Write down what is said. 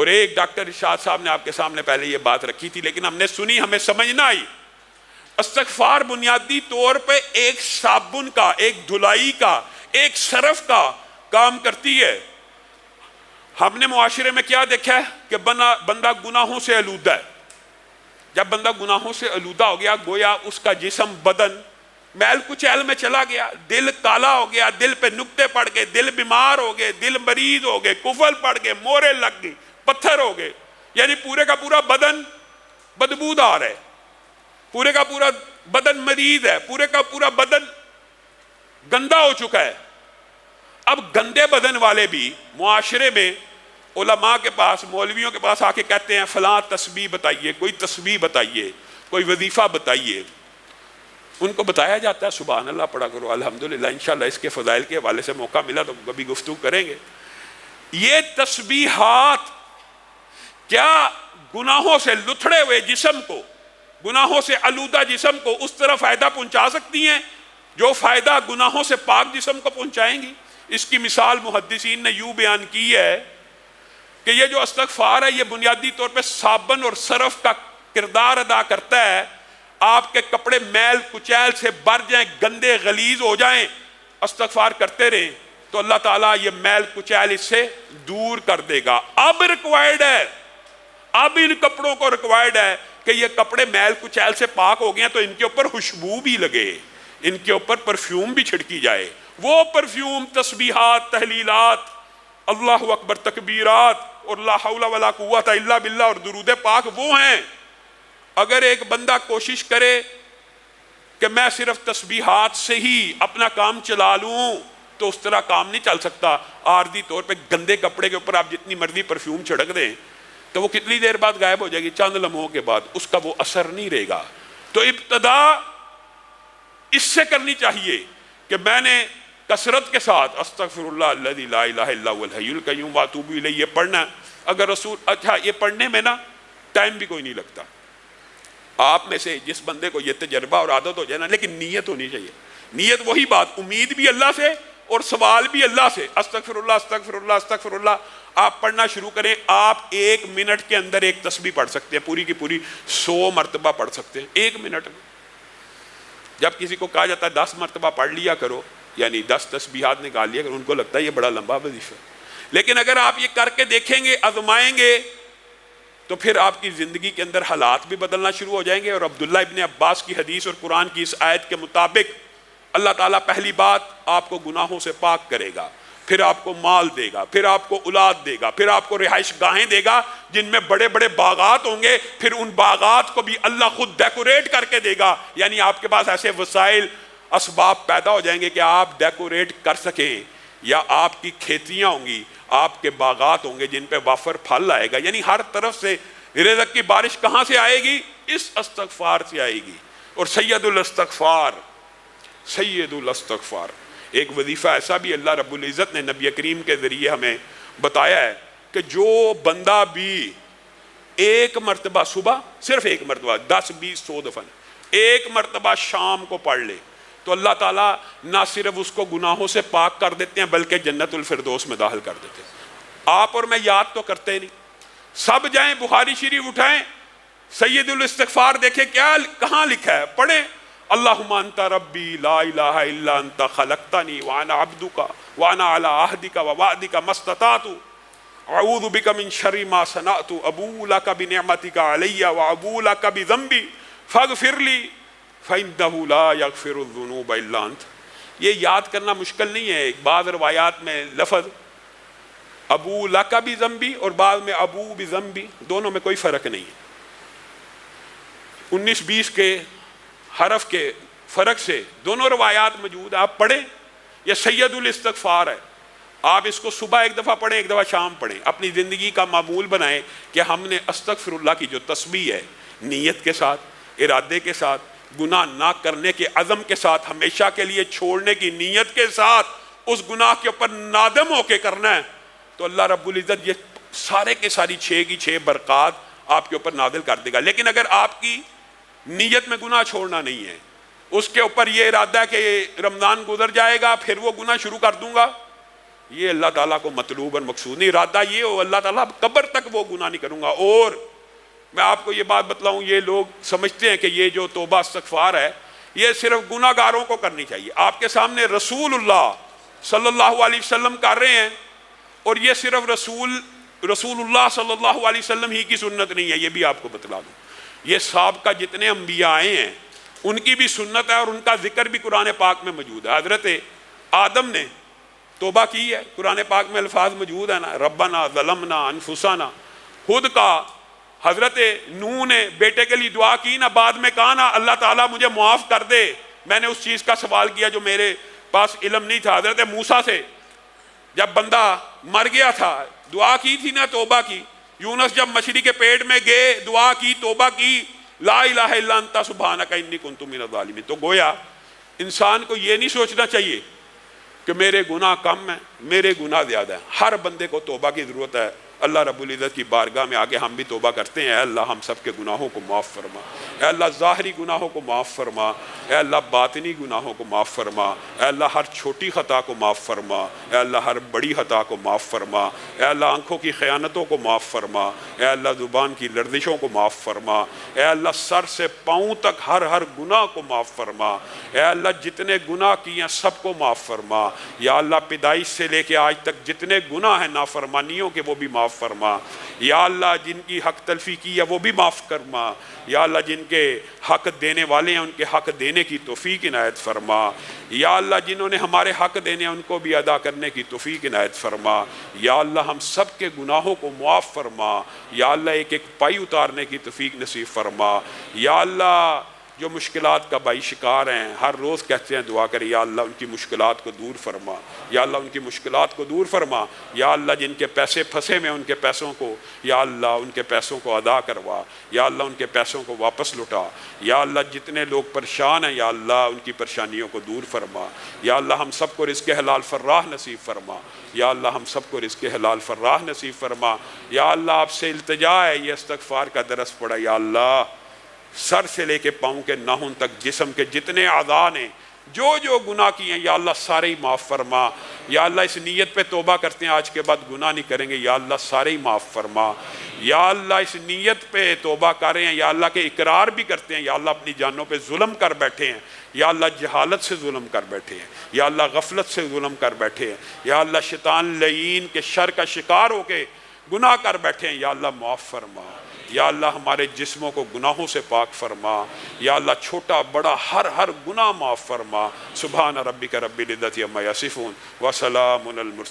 اور ایک ڈاکٹر ارشاد صاحب نے آپ کے سامنے پہلے یہ بات رکھی تھی، لیکن ہم نے سنی، ہمیں سمجھ نہ آئی۔ استغفار بنیادی طور پہ ایک صابن کا، ایک دھلائی کا، ایک صرف کا کام کرتی ہے۔ ہم نے معاشرے میں کیا دیکھا ہے کہ بندہ گناہوں سے آلودہ ہے۔ جب بندہ گناہوں سے آلودہ ہو گیا، گویا اس کا جسم، بدن میل کچیل میں چلا گیا، دل کالا ہو گیا، دل پہ نقطے پڑ گئے، دل بیمار ہو گئے، دل مریض ہو گئے، کفل پڑ گئے، مورے لگ گئی، پتھر ہو گئے، یعنی پورے کا پورا بدن بدبودار ہے، پورے کا پورا بدن مریض ہے، پورے کا پورا بدن گندا ہو چکا ہے۔ اب گندے بدن والے بھی معاشرے میں علماء کے پاس، مولویوں کے پاس آ کے کہتے ہیں فلاں تسبیح بتائیے، کوئی تسبیح بتائیے، کوئی وظیفہ بتائیے۔ ان کو بتایا جاتا ہے سبحان اللہ پڑھا کرو، الحمدللہ، انشاءاللہ اس کے فضائل کے حوالے سے موقع ملا تو کبھی گفتگو کریں گے۔ یہ تسبیحات کیا گناہوں سے لتھڑے ہوئے جسم کو، گناہوں سے آلودہ جسم کو اس طرح فائدہ پہنچا سکتی ہیں جو فائدہ گناہوں سے پاک جسم کو پہنچائیں گی؟ اس کی مثال محدثین نے یوں بیان کی ہے کہ یہ جو استغفار ہے یہ بنیادی طور پہ صابن اور صرف کا کردار ادا کرتا ہے۔ آپ کے کپڑے میل کچیل سے بھر جائیں، گندے غلیظ ہو جائیں، استغفار کرتے رہیں تو اللہ تعالیٰ یہ میل کچیل اس سے دور کر دے گا۔ اب ریکوائرڈ ہے، اب ان کپڑوں کو ریکوائرڈ ہے کہ یہ کپڑے میل کچیل سے پاک ہو گئے ہیں تو ان کے اوپر خوشبو بھی لگے، ان کے اوپر پرفیوم بھی چھڑکی جائے۔ وہ پرفیوم تسبیحات، تحلیلات، اللہ اکبر تکبیرات اور لا حول ولا قوت الا باللہ اور درود پاک وہ ہیں۔ اگر ایک بندہ کوشش کرے کہ میں صرف تسبیحات سے ہی اپنا کام چلا لوں تو اس طرح کام نہیں چل سکتا۔ عارضی طور پہ گندے کپڑے کے اوپر آپ جتنی مرضی پرفیوم چھڑک دیں تو وہ کتنی دیر بعد غائب ہو جائے گی، چند لمحوں کے بعد اس کا وہ اثر نہیں رہے گا۔ تو ابتدا اس سے کرنی چاہیے کہ میں نے کثرت کے ساتھ استغفر اللہ الذی لا الہ الا هو الحی القیوم واتوب الیہ یہ پڑھنا۔ اگر رسول اچھا یہ پڑھنے میں نا ٹائم بھی کوئی نہیں لگتا۔ آپ میں سے جس بندے کو یہ تجربہ اور عادت ہو جائے نا، لیکن نیت ہونی چاہیے۔ نیت وہی بات، امید بھی اللہ سے اور سوال بھی اللہ سے۔ استغفر اللہ استغفر اللہ استغفر اللہ آپ پڑھنا شروع کریں، آپ 1 منٹ کے اندر ایک تسبیح پڑھ سکتے ہیں، پوری کی پوری 100 مرتبہ پڑھ سکتے ہیں 1 منٹ میں۔ جب کسی کو کہا جاتا ہے 10 مرتبہ پڑھ لیا کرو، یعنی 10 تسبیحات نکال لیا کرو، ان کو لگتا ہے یہ بڑا لمبا وظیفہ۔ لیکن اگر آپ یہ کر کے دیکھیں گے، آزمائیں گے، تو پھر آپ کی زندگی کے اندر حالات بھی بدلنا شروع ہو جائیں گے۔ اور عبداللہ ابن عباس کی حدیث اور قرآن کی اس آیت کے مطابق اللہ تعالیٰ پہلی بات آپ کو گناہوں سے پاک کرے گا، پھر آپ کو مال دے گا، پھر آپ کو اولاد دے گا، پھر آپ کو رہائش گاہیں دے گا جن میں بڑے بڑے باغات ہوں گے، پھر ان باغات کو بھی اللہ خود ڈیکوریٹ کر کے دے گا۔ یعنی آپ کے پاس ایسے وسائل، اسباب پیدا ہو جائیں گے کہ آپ ڈیکوریٹ کر سکیں، یا آپ کی کھیتیاں ہوں گی، آپ کے باغات ہوں گے جن پہ وافر پھل آئے گا۔ یعنی ہر طرف سے رزق کی بارش کہاں سے آئے گی؟ اس استغفار سے آئے گی۔ اور سید الاستغفار، سید الاستغفار ایک وظیفہ ایسا بھی اللہ رب العزت نے نبی کریم کے ذریعے ہمیں بتایا ہے کہ جو بندہ بھی 1 مرتبہ صبح، صرف 1 مرتبہ، 10 20 100 دفعہ، 1 مرتبہ شام کو پڑھ لے تو اللہ تعالیٰ نہ صرف اس کو گناہوں سے پاک کر دیتے ہیں بلکہ جنت الفردوس میں داخل کر دیتے ہیں۔ آپ اور میں یاد تو کرتے نہیں، سب جائیں بخاری شریف اٹھائیں، سید الاستغفار دیکھیں کیا کہاں لکھا ہے، پڑھیں اللہم انت ربی لا الہ الا انت خلقتنی وانا عبدک وانا علی عہدک ووعدک ما استطعت اعوذ بک من شر ما صنعت ابوء لک بنعمتک علی وابوء لک بذنبی فاغفر لی فإنہ لا یغفر الذنوب الا انت۔ یہ یاد کرنا مشکل نہیں ہے۔ بعض روایات میں لفظ ابو لک بذنبی اور بعض میں ابو بذنبی، دونوں میں کوئی فرق نہیں ہے۔ 19-20 کے حرف کے فرق سے دونوں روایات موجود، آپ پڑھیں۔ یہ سید الاستغفار ہے، آپ اس کو صبح 1 دفعہ پڑھیں، 1 دفعہ شام پڑھیں، اپنی زندگی کا معمول بنائیں کہ ہم نے استغفر اللہ کی جو تسبیح ہے نیت کے ساتھ، ارادے کے ساتھ، گناہ نہ کرنے کے عزم کے ساتھ، ہمیشہ کے لیے چھوڑنے کی نیت کے ساتھ اس گناہ کے اوپر نادم ہو کے کرنا ہے، تو اللہ رب العزت یہ سارے کے ساری 6 کی 6 برکات آپ کے اوپر نازل کر دے گا۔ لیکن اگر آپ کی نیت میں گناہ چھوڑنا نہیں ہے، اس کے اوپر یہ ارادہ ہے کہ رمضان گزر جائے گا پھر وہ گناہ شروع کر دوں گا، یہ اللہ تعالیٰ کو مطلوب اور مقصود نہیں، ارادہ یہ ہو اللہ تعالیٰ قبر تک وہ گناہ نہیں کروں گا۔ اور میں آپ کو یہ بات بتلاؤں، یہ لوگ سمجھتے ہیں کہ یہ جو توبہ استغفار ہے یہ صرف گناہ گاروں کو کرنی چاہیے۔ آپ کے سامنے رسول اللہ صلی اللہ علیہ وسلم کر رہے ہیں، اور یہ صرف رسول اللہ صلی اللہ علیہ وسلم ہی کی سنت نہیں ہے، یہ بھی آپ کو بتلا دوں۔ یہ سابقہ جتنے انبیاء آئے ہیں ان کی بھی سنت ہے، اور ان کا ذکر بھی قرآن پاک میں موجود ہے۔ حضرت آدم نے توبہ کی ہے، قرآن پاک میں الفاظ موجود ہے نا، ربنا ظلمنا انفسنا، خود کا۔ حضرت نوح نے بیٹے کے لیے دعا کی نا، بعد میں کہا نا اللہ تعالیٰ مجھے معاف کر دے، میں نے اس چیز کا سوال کیا جو میرے پاس علم نہیں تھا۔ حضرت موسیٰ سے جب بندہ مر گیا تھا دعا کی تھی نا، توبہ کی۔ یونس جب مچھلی کے پیٹ میں گئے دعا کی، توبہ کی، لا الہ الا انت سبحانک انی کنت من الظالمین۔ تو گویا انسان کو یہ نہیں سوچنا چاہیے کہ میرے گناہ کم ہیں، میرے گناہ زیادہ ہیں۔ ہر بندے کو توبہ کی ضرورت ہے۔ اللہ رب العزت کی بارگاہ میں آگے ہم بھی توبہ کرتے ہیں، اے اللہ ہم سب کے گناہوں کو معاف فرما، اے اللہ ظاہری گناہوں کو معاف فرما، اے اللہ باطنی گناہوں کو معاف فرما، اے اللہ ہر چھوٹی خطا کو معاف فرما، اے اللہ ہر بڑی خطا کو معاف فرما، اے اللہ آنکھوں کی خیانتوں کو معاف فرما، اے اللہ زبان کی لرزشوں کو معاف فرما، اے اللہ سر سے پاؤں تک ہر گناہ کو معاف فرما، اے اللہ جتنے گناہ کیے ہیں سب کو معاف فرما، یا اللہ پیدائش سے لے کے آج تک جتنے گناہ ہیں نافرمانیوں کے وہ بھی معاف فرما، یا اللہ جن کی حق تلفی کی ہے وہ بھی معاف فرما، یا اللہ جن کے حق دینے والے ہیں ان کے حق دینے کی توفیق عنایت فرما، یا اللہ جنہوں نے ہمارے حق دینے ہیں ان کو بھی ادا کرنے کی توفیق عنایت فرما، یا اللہ ہم سب کے گناہوں کو معاف فرما، یا اللہ ایک ایک پائی اتارنے کی توفیق نصیب فرما، یا اللہ جو مشکلات کا بائی شکار ہیں ہر روز کہتے ہیں دعا کریں، یا اللہ ان کی مشکلات کو دور فرما، یا اللہ ان کی مشکلات کو دور فرما، یا اللہ جن کے پیسے پھنسے میں ان کے پیسوں کو، یا اللہ ان کے پیسوں کو ادا کروا، یا اللہ ان کے پیسوں کو واپس لٹا، یا اللہ جتنے لوگ پریشان ہیں یا اللہ ان کی پریشانیوں کو دور فرما، یا اللہ ہم سب کو رزق حلال فراہ نصیب فرما، یا اللہ ہم سب کو رزق حلال فراہ نصیب فرما، یا اللہ آپ سے التجا ہے یہ استغفار کا درس پڑا، یا اللہ سر سے لے کے پاؤں کے ناخن تک جسم کے جتنے اعضاء نے جو گناہ کیے ہیں یا اللہ سارے ہی معاف فرما، یا اللہ اس نیت پہ توبہ کرتے ہیں آج کے بعد گناہ نہیں کریں گے، یا اللہ سارے ہی معاف فرما، یا اللہ اس نیت پہ توبہ کر رہے ہیں یا اللہ کے اقرار بھی کرتے ہیں یا اللہ اپنی جانوں پہ ظلم کر بیٹھے ہیں، یا اللہ جہالت سے ظلم کر بیٹھے ہیں، یا اللہ غفلت سے ظلم کر بیٹھے ہیں، یا اللہ شیطان لعین کے شر کا شکار ہو کے گناہ کر بیٹھے ہیں، یا اللہ معاف فرما، یا اللہ ہمارے جسموں کو گناہوں سے پاک فرما، یا اللہ چھوٹا بڑا ہر گناہ معاف فرما۔ سبحان ربک رب العزت عما یصفون وسلام علی المرسلین۔